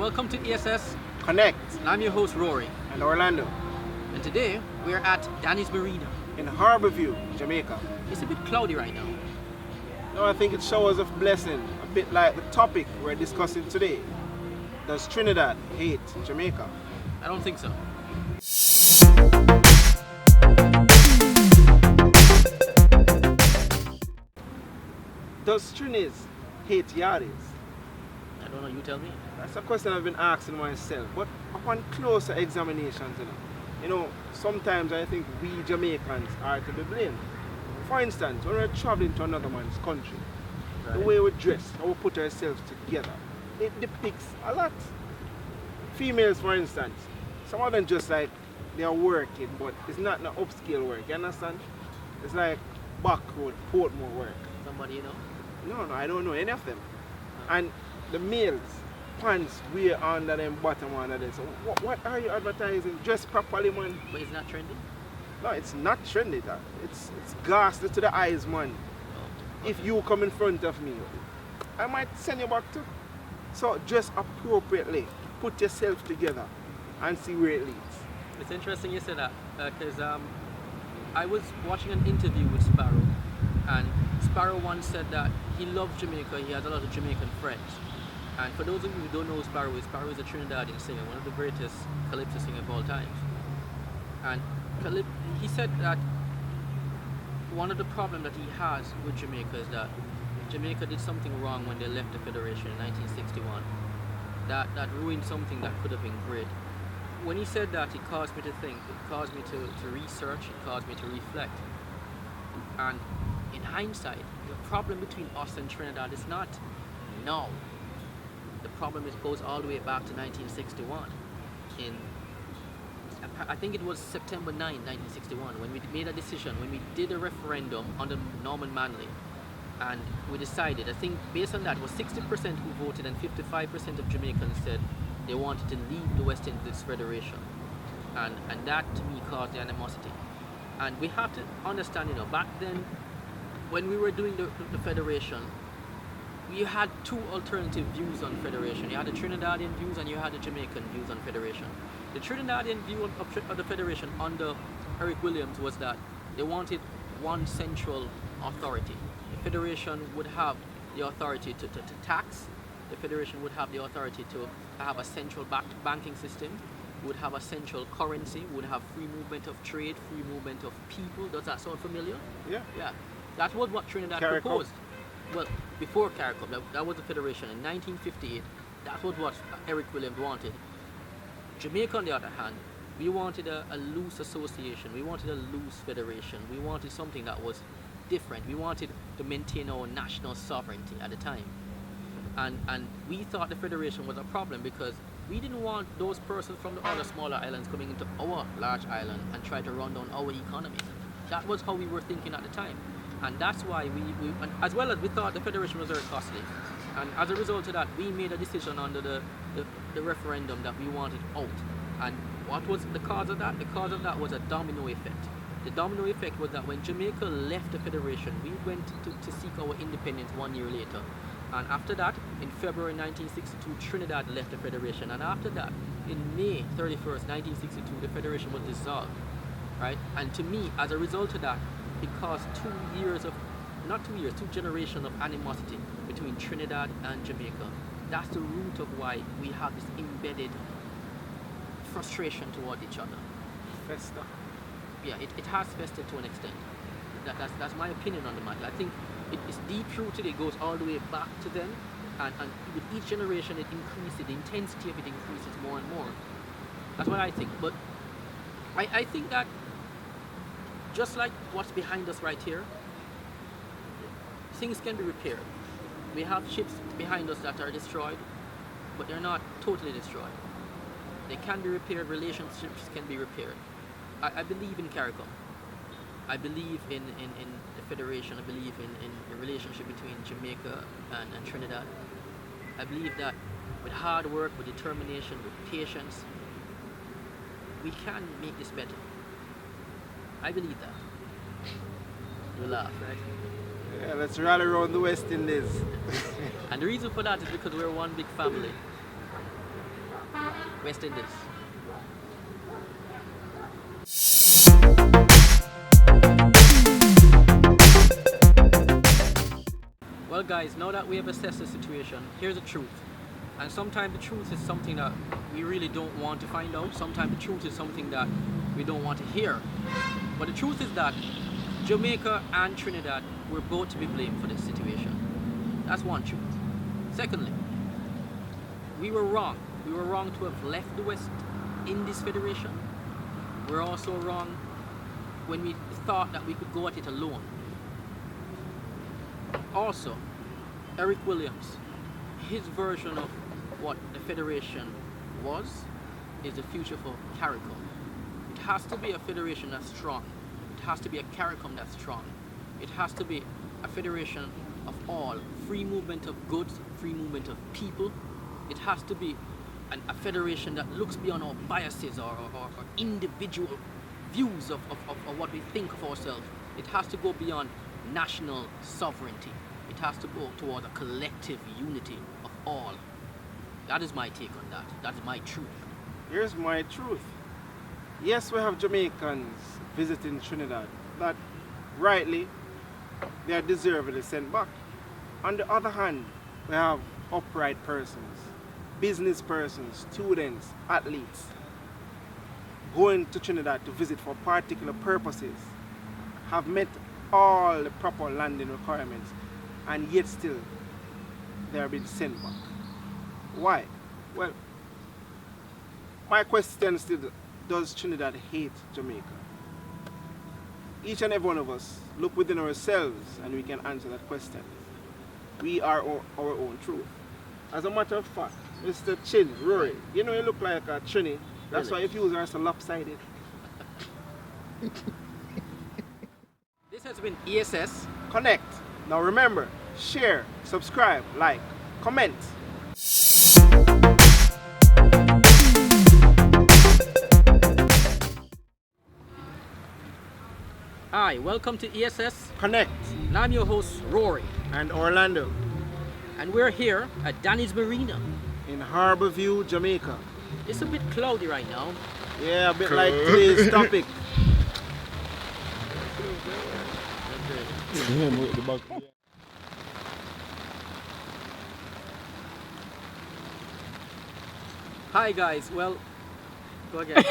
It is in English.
welcome to ESS Connect and I'm your host Rory. and Orlando And today we're at Danny's Marina. in Harborview, Jamaica. It's a bit cloudy right now. Now I think it showers of blessing, a bit like the topic we're discussing today. Does Trinidad hate Jamaica? I don't think so. Does Trinis hate Yardis? I don't know, you tell me. That's a question I've been asking myself, but upon closer examinations, sometimes I think we Jamaicans are to be blamed. For instance, when we're traveling to another man's country, the way we dress, how we put ourselves together, it depicts a lot. Females, for instance, some of them just like they are working, but it's not an upscale work, you understand? It's like back road, Portmore work. Somebody you know? No, I don't know any of them. And the males, pants way under them, bottom under them. So what are you advertising? Dress properly, man. But it's not trendy? No, it's not trendy. That. It's ghastly to the eyes, man. Oh, okay. If you come in front of me, I might send you back too. So dress appropriately. Put yourself together and see where it leads. It's interesting you say that because I was watching an interview with Sparrow, and Sparrow once said that he loves Jamaica, he has a lot of Jamaican friends. And for those of you who don't know who Sparrow is a Trinidadian singer, one of the greatest calypso singers of all times. And he said that one of the problems that he has with Jamaica is that Jamaica did something wrong when they left the Federation in 1961. That ruined something that could have been great. When he said that, it caused me to think, it caused me to research, it caused me to reflect. And in hindsight, the problem between us and Trinidad is not now. The problem goes all the way back to 1961. I think it was September 9, 1961, when we made a decision, when we did a referendum under Norman Manley. And we decided, I think based on that, it was 60% who voted and 55% of Jamaicans said they wanted to leave the West Indies Federation. And that to me caused the animosity. And we have to understand, back then, when we were doing the Federation, you had two alternative views on Federation. You had the Trinidadian views and you had the Jamaican views on Federation. The Trinidadian view of the Federation under Eric Williams was that they wanted one central authority. The Federation would have the authority to tax. The Federation would have the authority to have a central banking system, would have a central currency, would have free movement of trade, free movement of people. Does that sound familiar? Yeah. Yeah. That was what Trinidad Caricom. proposed. Well, before Caricom, that was the Federation. In 1958, that was what Eric Williams wanted. Jamaica, on the other hand, we wanted a loose association. We wanted a loose federation. We wanted something that was different. We wanted to maintain our national sovereignty at the time. And we thought the federation was a problem because we didn't want those persons from the other smaller islands coming into our large island and try to run down our economy. That was how we were thinking at the time. And that's why and as well as we thought the federation was very costly. And as a result of that, we made a decision under the referendum that we wanted out. And what was the cause of that? The cause of that was a domino effect. The domino effect was that when Jamaica left the federation, we went to seek our independence 1 year later. And after that, in February 1962, Trinidad left the federation. And after that, in May 31st, 1962, the federation was dissolved. Right? And to me, as a result of that, it caused 2 generations of animosity between Trinidad and Jamaica. That's the root of why we have this embedded frustration toward each other. Festa. Yeah, it has festered to an extent. That's my opinion on the matter. I think it's deep rooted, it goes all the way back to them, and with each generation it increases, the intensity of it increases more and more. That's what I think. But I think that just like what's behind us right here, things can be repaired. We have ships behind us that are destroyed, but they're not totally destroyed. They can be repaired, relationships can be repaired. I believe in Caricom. I believe in the Federation. I believe in the relationship between Jamaica and Trinidad. I believe that with hard work, with determination, with patience, we can make this better. I believe that. You laugh, right? Yeah, let's rally around the West Indies. And the reason for that is because we're one big family. West Indies. Well, guys, now that we have assessed the situation, here's the truth. And sometimes the truth is something that we really don't want to find out. Sometimes the truth is something that we don't want to hear. But the truth is that Jamaica and Trinidad were both to be blamed for this situation. That's one truth. Secondly, we were wrong. We were wrong to have left the West Indies Federation. We're also wrong when we thought that we could go at it alone. Also, Eric Williams, his version of what the Federation was, is the future for Caricom. It has to be a federation that's strong. It has to be a Caricom that's strong. It has to be a federation of all, free movement of goods, free movement of people. It has to be a federation that looks beyond our biases or individual views of what we think of ourselves. It has to go beyond national sovereignty. It has to go towards a collective unity of all. That is my take on that. That is my truth. Here's my truth. Yes, we have Jamaicans visiting Trinidad, but rightly, they are deservedly sent back. On the other hand, we have upright persons, business persons, students, athletes, going to Trinidad to visit for particular purposes, have met all the proper landing requirements, and yet still they are being sent back. Why? Well, my question still, does Trinidad hate Jamaica? Each and every one of us look within ourselves and we can answer that question. We are our own truth. As a matter of fact, Mr. Chin, Rory, you know you look like a Trini. That's Really? why your views are so lopsided. This has been ESS. Connect. Now remember, share, subscribe, like, comment. Hi, welcome to ESS. Connect. And I'm your host, Rory. And Orlando And we're here at Danny's Marina. in Harborview, Jamaica. It's a bit cloudy right now. Yeah, a bit like today's topic. Hi guys, well, go again.